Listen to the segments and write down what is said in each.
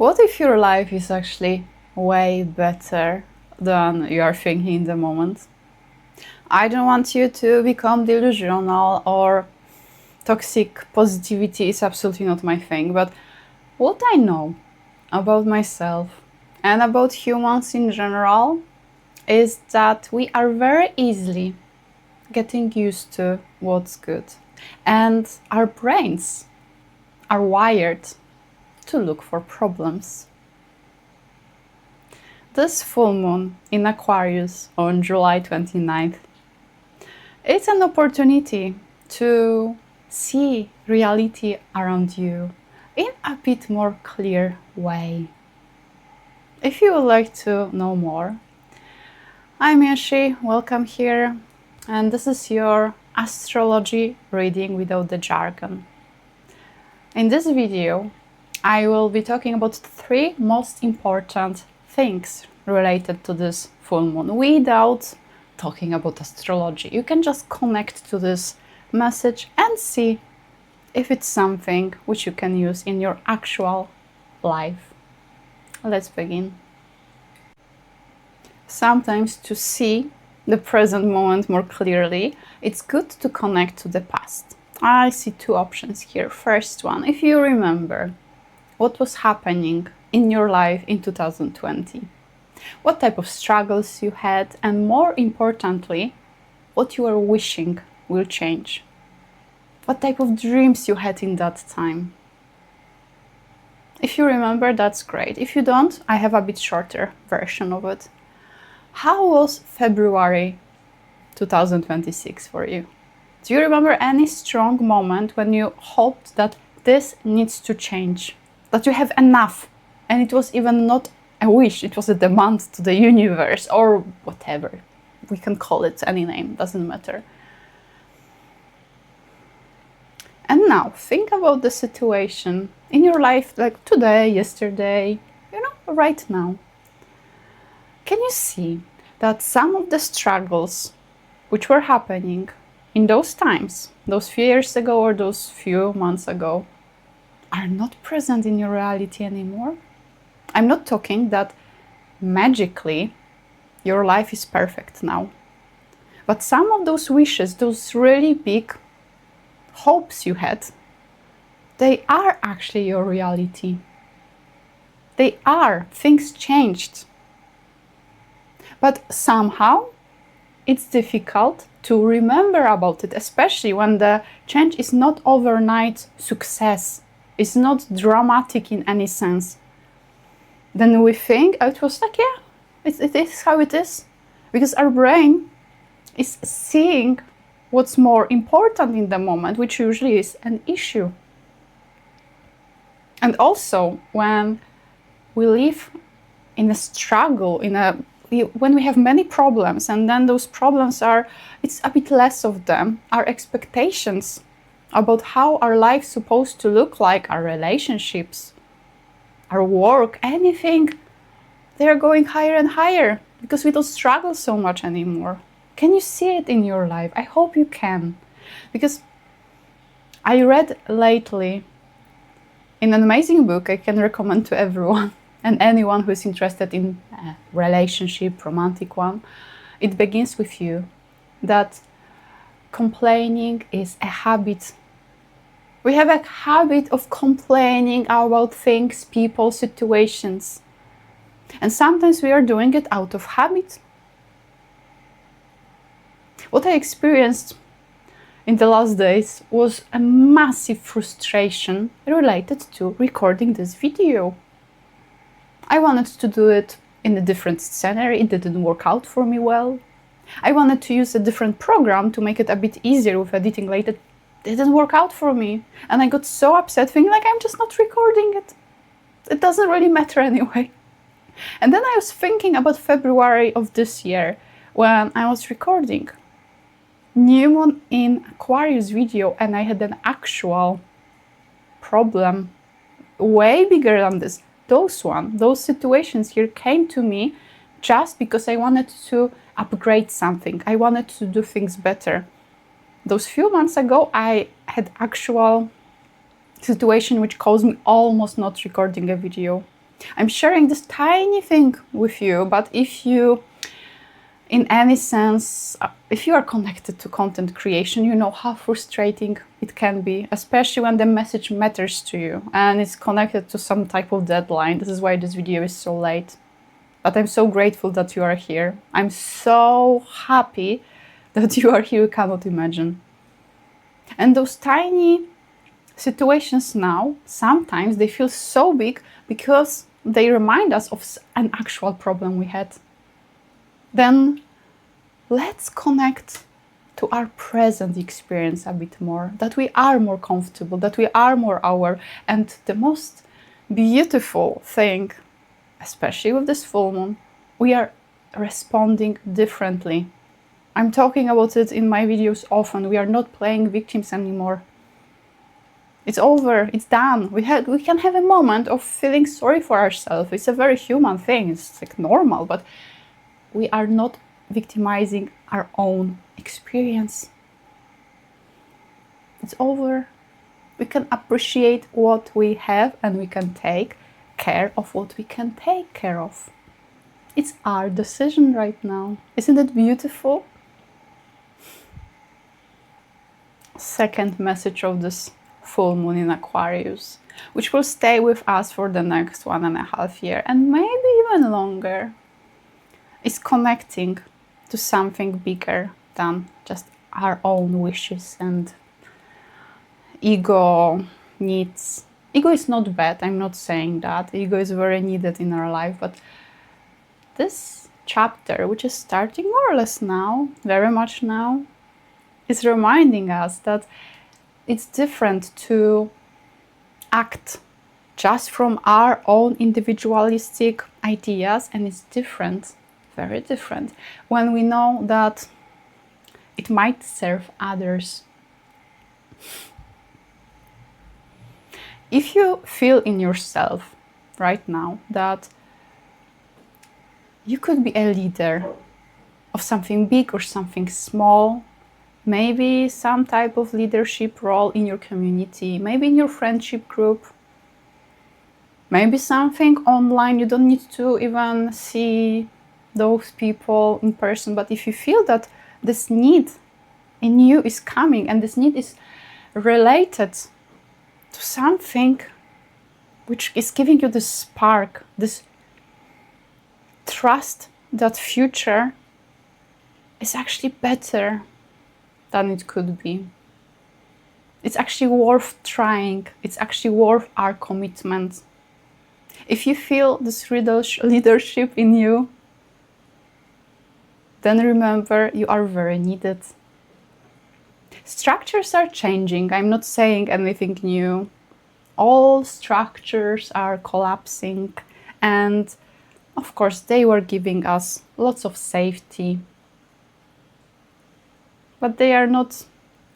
What if your life is actually way better than you are thinking in the moment? I don't want you to become delusional or toxic positivity is absolutely not my thing, but what I know about myself and about humans in general is that we are very easily getting used to what's good, and our brains are wired to look for problems. This full moon in Aquarius on July 29th, it's an opportunity to see reality around you in a bit more clear way. If you would like to know more, I'm Yoshi, welcome here, and this is your astrology reading without the jargon. In this video, I will be talking about 3 most important things related to this full moon without talking about astrology. You can just connect to this message and see if it's something which you can use in your actual life. Let's begin. Sometimes to see the present moment more clearly, it's good to connect to the past. I see 2 options here. First one, if you remember what was happening in your life in 2020, what type of struggles you had, and more importantly, what you are wishing will change. What type of dreams you had in that time. If you remember, that's great. If you don't, I have a bit shorter version of it. How was February 2026 for you? Do you remember any strong moment when you hoped that this needs to change? That you have enough, and it was even not a wish, it was a demand to the universe, or whatever. We can call it any name, doesn't matter. And now, think about the situation in your life, like today, yesterday, right now. Can you see that some of the struggles which were happening in those times, those few years ago or those few months ago, are not present in your reality anymore? I'm not talking that magically your life is perfect now. But some of those wishes, those really big hopes you had, they are actually your reality. They are. Things changed. But somehow it's difficult to remember about it, especially when the change is not overnight success. It's not dramatic in any sense. Then we think it was like, yeah, it is how it is. Because our brain is seeing what's more important in the moment, which usually is an issue. And also, when we live in a struggle, when we have many problems, and then those problems it's a bit less of them, our expectations about how our life's supposed to look like, our relationships, our work, anything, they're going higher and higher because we don't struggle so much anymore. Can you see it in your life? I hope you can. Because I read lately in an amazing book I can recommend to everyone and anyone who is interested in a relationship, romantic one. It begins with you, that complaining is a habit. We have a habit of complaining about things, people, situations. And sometimes we are doing it out of habit. What I experienced in the last days was a massive frustration related to recording this video. I wanted to do it in a different scenery, it didn't work out for me well. I wanted to use a different program to make it a bit easier with editing later. It didn't work out for me. And I got so upset, thinking like, I'm just not recording it. It doesn't really matter anyway. And then I was thinking about February of this year when I was recording new moon in Aquarius video, and I had an actual problem way bigger than this. Those situations here came to me just because I wanted to upgrade something. I wanted to do things better. Those few months ago, I had actual situation which caused me almost not recording a video. I'm sharing this tiny thing with you, but if you, in any sense, if you are connected to content creation, you know how frustrating it can be, especially when the message matters to you and it's connected to some type of deadline. This is why this video is so late. But I'm so grateful that you are here. I'm so happy that you are here, you cannot imagine. And those tiny situations now, sometimes they feel so big because they remind us of an actual problem we had. Then let's connect to our present experience a bit more, that we are more comfortable, that we are more aware. And the most beautiful thing, especially with this full moon, we are responding differently. I'm talking about it in my videos often. We are not playing victims anymore. It's over, it's done. We can have a moment of feeling sorry for ourselves. It's a very human thing, it's like normal, but we are not victimizing our own experience. It's over. We can appreciate what we have and we can take care of what we can take care of. It's our decision right now. Isn't it beautiful? Second message of this full moon in Aquarius, which will stay with us for the next 1.5 years and maybe even longer, is connecting to something bigger than just our own wishes and ego needs. Ego is not bad, I'm not saying that. Ego is very needed in our life, but this chapter, which is starting more or less now, very much now, is reminding us that it's different to act just from our own individualistic ideas, and it's different, very different, when we know that it might serve others. If you feel in yourself right now that you could be a leader of something big or something small, maybe some type of leadership role in your community, maybe in your friendship group, maybe something online, you don't need to even see those people in person, but if you feel that this need in you is coming and this need is related to something which is giving you this spark, this trust that future is actually better than it could be. It's actually worth trying. It's actually worth our commitment. If you feel this leadership in you, then remember you are very needed. Structures are changing. I'm not saying anything new. All structures are collapsing, and of course they were giving us lots of safety, but they are not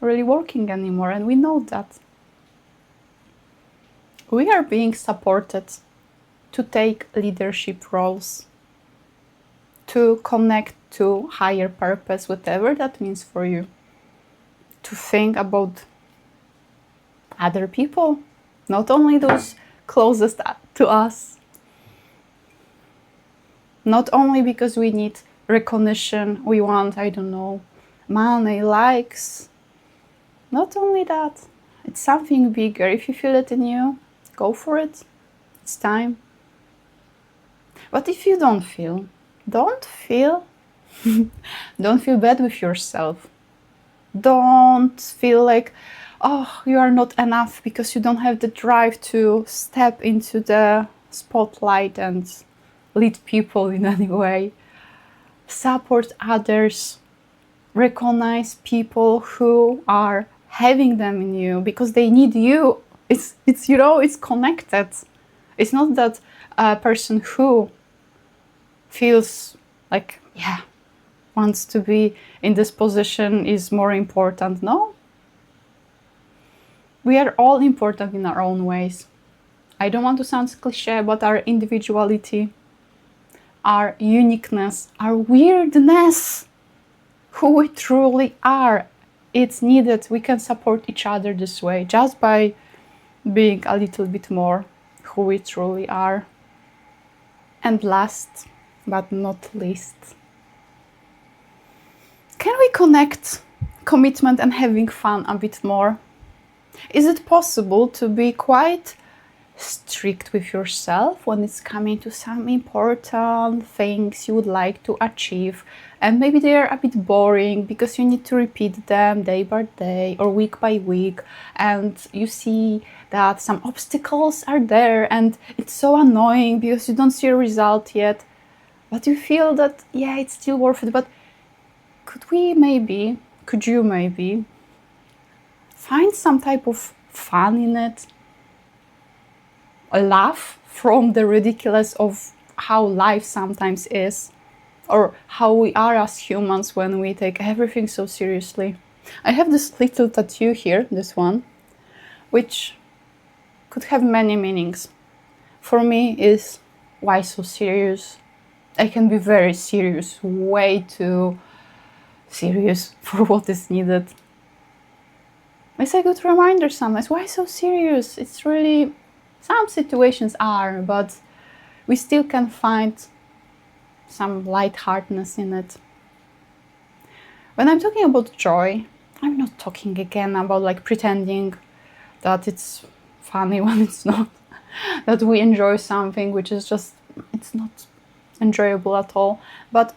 really working anymore, and we know that. We are being supported to take leadership roles, to connect to higher purpose, whatever that means for you, to think about other people, not only those closest to us, not only because we need recognition, we want, I don't know, money, likes. Not only that, it's something bigger. If you feel it in you, go for it. It's time. But if you don't feel don't feel bad with yourself. Don't feel like, oh, you are not enough because you don't have the drive to step into the spotlight and lead people in any way. Support others. Recognize people who are having them in you because they need you. It's it's connected. It's not that a person who feels like, yeah, wants to be in this position is more important. No. We are all important in our own ways. I don't want to sound cliche, but our individuality, our uniqueness, our weirdness, who we truly are, it's needed. We can support each other this way, just by being a little bit more who we truly are. And last but not least, can we connect commitment and having fun a bit more? Is it possible to be quite strict with yourself when it's coming to some important things you would like to achieve, and maybe they're a bit boring because you need to repeat them day by day or week by week, and you see that some obstacles are there and it's so annoying because you don't see a result yet, but you feel that yeah, it's still worth it. But could you maybe find some type of fun in it? A laugh from the ridiculous of how life sometimes is, or how we are as humans when we take everything so seriously. I have this little tattoo here, this one, which could have many meanings. For me is, why so serious? I can be very serious, way too serious for what is needed. It's a good reminder sometimes, why so serious? It's really, some situations are, but we still can find some lightheartedness in it. When I'm talking about joy, I'm not talking again about like pretending that it's funny when it's not, that we enjoy something which is just, it's not enjoyable at all, but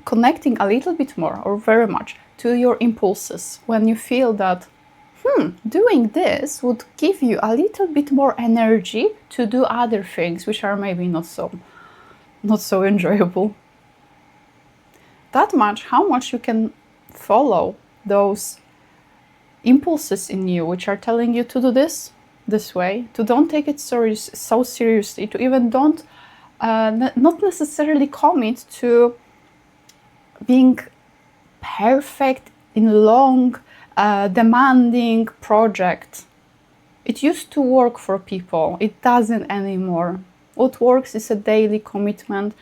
connecting a little bit more or very much to your impulses when you feel that doing this would give you a little bit more energy to do other things which are maybe not so enjoyable. That much, how much you can follow those impulses in you which are telling you to do this way, to don't take it so seriously, to even don't not necessarily commit to being perfect in long demanding project. It used to work for people, it doesn't anymore. What works is a daily commitment,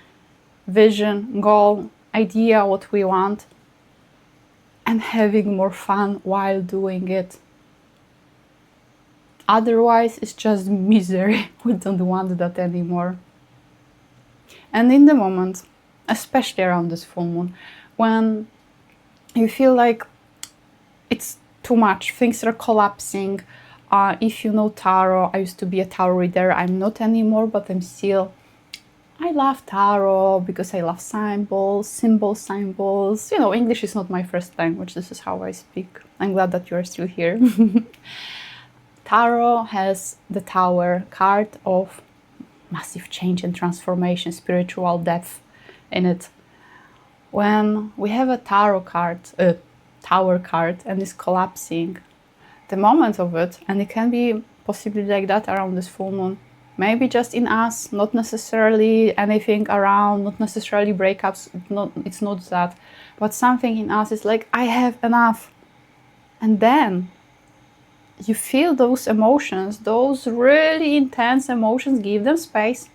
vision, goal, idea what we want, and having more fun while doing it. Otherwise it's just misery. We don't want that anymore. And in the moment, especially around this full moon, when you feel like it's too much, things are collapsing. If you know tarot, I used to be a tarot reader. I'm not anymore, but I love tarot because I love symbols. You know, English is not my first language. This is how I speak. I'm glad that you are still here. Tarot has the Tower card of massive change and transformation, spiritual depth in it. When we have a Tower card, and it's collapsing, the moment of it, and it can be possibly like that around this full moon, maybe just in us, not necessarily anything around, not necessarily breakups, it's not that, but something in us is like, I have enough. And then you feel those emotions, those really intense emotions, give them space.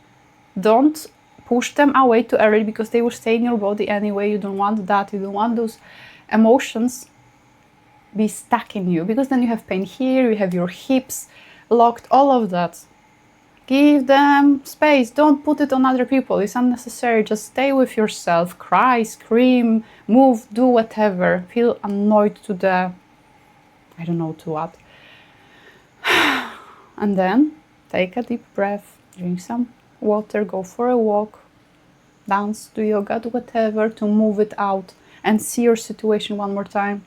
Don't push them away too early because they will stay in your body anyway. You don't want that. You don't want those emotions be stuck in you, because then you have pain here, you have your hips locked, all of that. Give them space. Don't put it on other people. It's unnecessary. Just stay with yourself. Cry, scream, move, do whatever. Feel annoyed to the, I don't know to what. And then take a deep breath, drink some water, go for a walk, dance, do yoga, do whatever to move it out and see your situation one more time.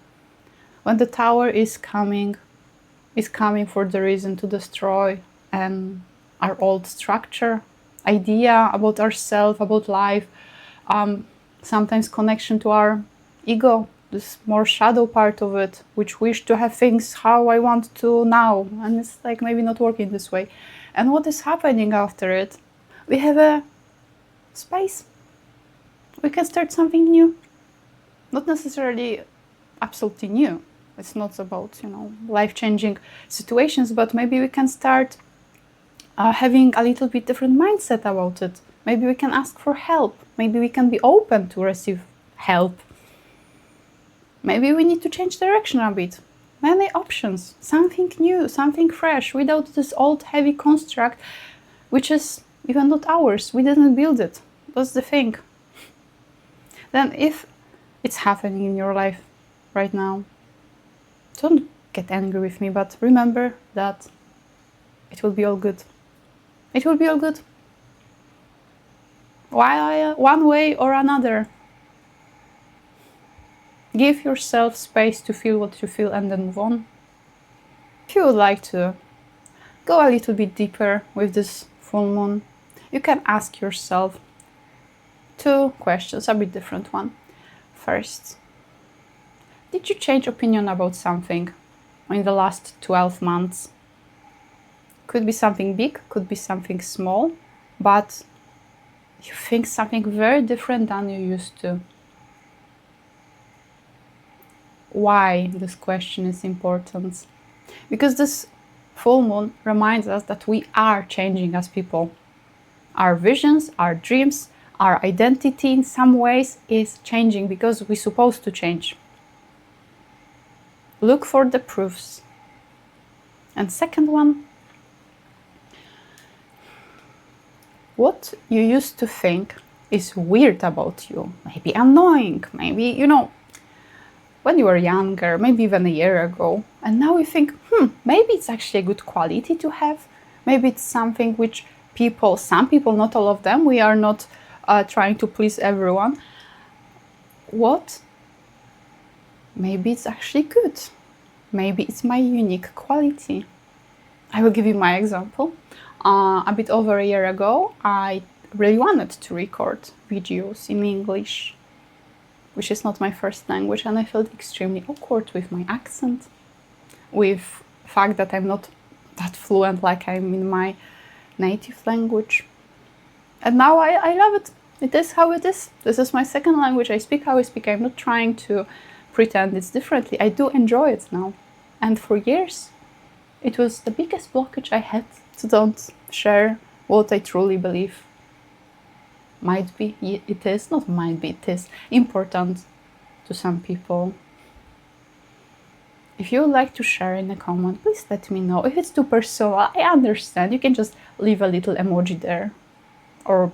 When the Tower is coming for the reason to destroy our old structure, idea about ourselves, about life, sometimes connection to our ego, this more shadow part of it, which wish to have things how I want to now, and it's like maybe not working this way. And what is happening after it? We have a space. We can start something new. Not necessarily absolutely new. It's not about, life-changing situations, but maybe we can start having a little bit different mindset about it. Maybe we can ask for help. Maybe we can be open to receive help. Maybe we need to change direction a bit. Many options, something new, something fresh, without this old heavy construct, which is even not ours. We didn't build it. That's the thing. Then if it's happening in your life right now, don't get angry with me, but remember that it will be all good. It will be all good. One way or another. Give yourself space to feel what you feel and then move on. If you would like to go a little bit deeper with this full moon, you can ask yourself 2 questions, a bit different one. First, did you change opinion about something in the last 12 months? Could be something big, could be something small, but you think something very different than you used to. Why this question is important? Because this full moon reminds us that we are changing as people. Our visions, our dreams, our identity in some ways is changing because we're supposed to change. Look for the proofs. And second one, what you used to think is weird about you, maybe annoying, maybe, when you were younger, maybe even a year ago, and now you think, maybe it's actually a good quality to have. Maybe it's something which some people, not all of them, we are not trying to please everyone. What? Maybe it's actually good. Maybe it's my unique quality. I will give you my example. A bit over a year ago, I really wanted to record videos in English, which is not my first language, and I felt extremely awkward with my accent, with the fact that I'm not that fluent like I'm in my native language. And now I love it. It is how it is. This is my second language. I speak how I speak. I'm not trying to pretend it's differently. I do enjoy it now. And for years, it was the biggest blockage I had to don't share what I truly believe. Might be, it is, not might be, it is important to some people. If you would like to share in a comment, please let me know. If it's too personal, I understand. You can just leave a little emoji there or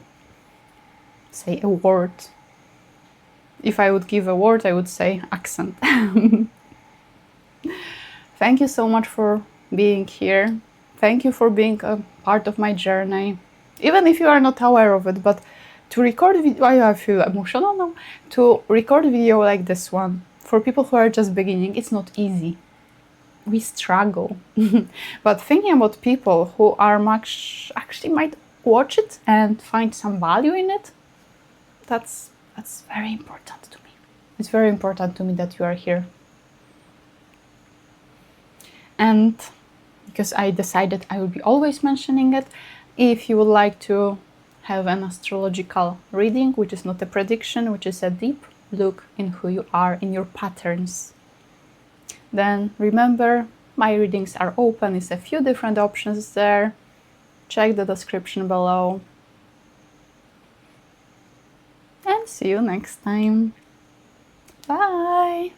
say a word. If I would give a word, I would say accent. Thank you so much for being here. Thank you for being a part of my journey. Even if you are not aware of it, but to record video, I feel emotional now. To record video like this one, for people who are just beginning, it's not easy. We struggle. But thinking about people who are actually might watch it and find some value in it, that's very important to me. It's very important to me that you are here. And because I decided I will be always mentioning it, if you would like to have an astrological reading, which is not a prediction, which is a deep look in who you are, in your patterns, then remember, my readings are open. It's a few different options there. Check the description below. And see you next time. Bye!